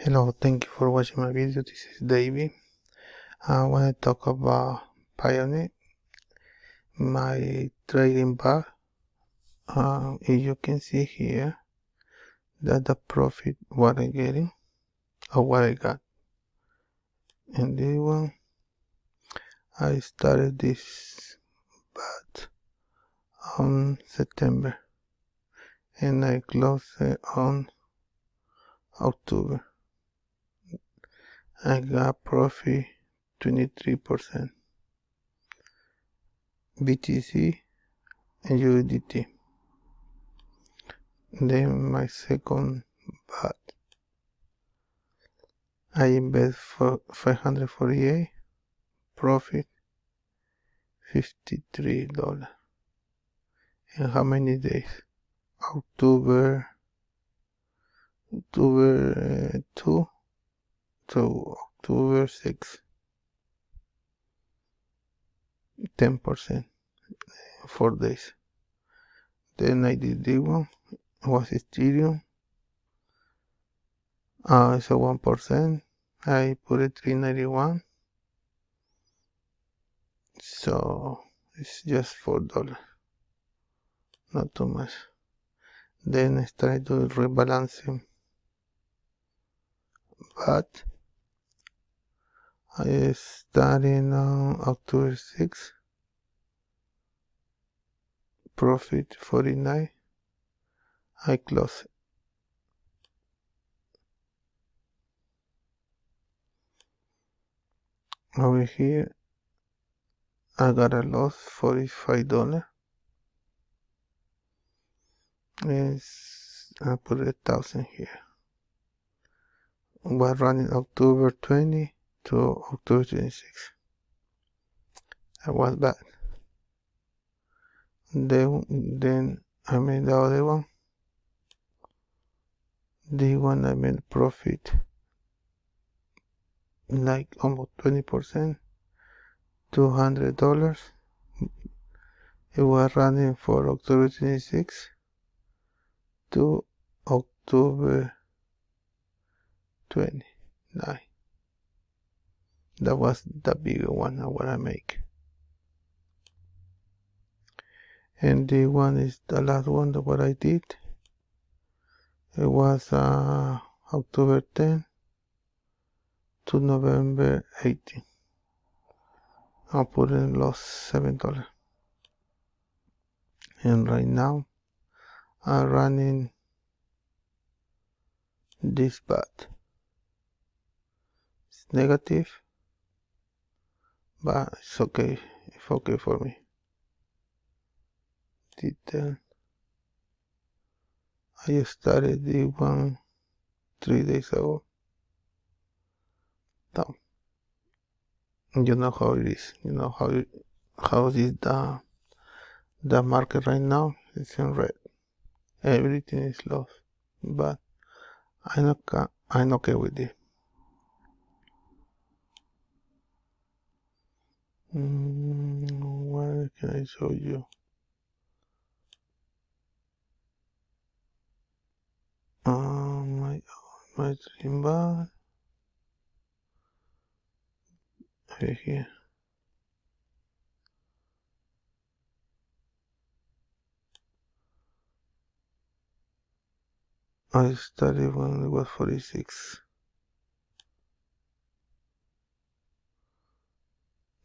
Hello, thank you for watching my video. This is Davey. I want to talk about Pionex, my trading bar. If you can see here, that the profit what I'm getting or what I got. And this one, I started this bat on September and I closed it on October. I got profit 23%. BTC and USDT. Then my second bat, I invest for 548, profit $53. And how many days? October 2 to October 6, 10%, 4 days. Then I did this one, was Ethereum. It's a 1%. I put it 391. So it's just $4. Not too much. Then I started to rebalancing. But I started on October 6, profit 49. I close it. Over here, I got a loss $45. I put 1,000 here. Was running October 20 to October 26. I was bad. Then I made the other one. The one I made profit like almost 20%, $200. It was running for October 26 to October 29. That was the bigger one I want to make. And the one is the last one that what I did. It was October 10 to November 18. I put in loss $7. And right now I'm running this bat. It's negative, but it's okay. It's okay for me. Detail. I started the one 3 days ago. Now, you know how it is. You know how is the market right now. It's in red. Everything is lost, but I'm okay with it. What can I show you? My dream bar right here. I started when it was 46.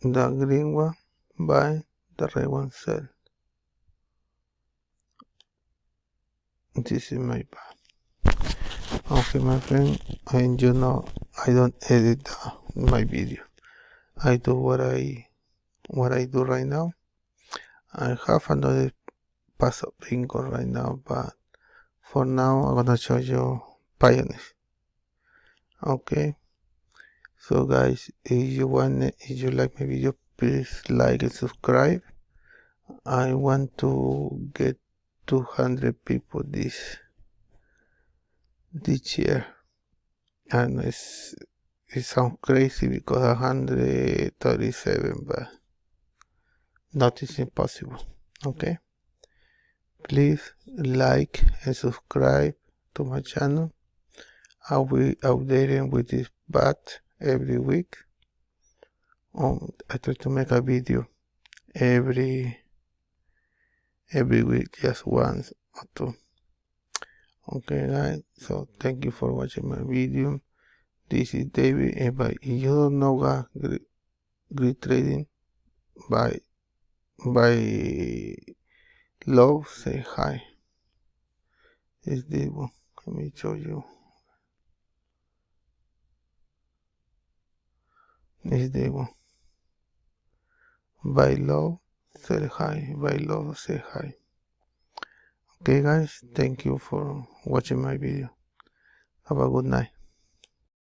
The green one buy, the red one sell. This is my bar. Okay, my friend, and you know I don't edit my video. I do what I do right now. I have another passive income right now, but for now I'm gonna show you Pionex. Okay, so guys, if you like my video, please like and subscribe. I want to get 200 people this year, and it sounds crazy because 137, but that is impossible. Okay, please like and subscribe to my channel. I'll be updating with this bat every week. I try to make a video every week, just once or two. Okay, guys, so thank you for watching my video. This is David. If you don't know great trading by love, say hi. This is the one. Let me show you. This is the one. By love, say hi. By love, say hi. Okay, guys, thank you for watching my video. Have a good night.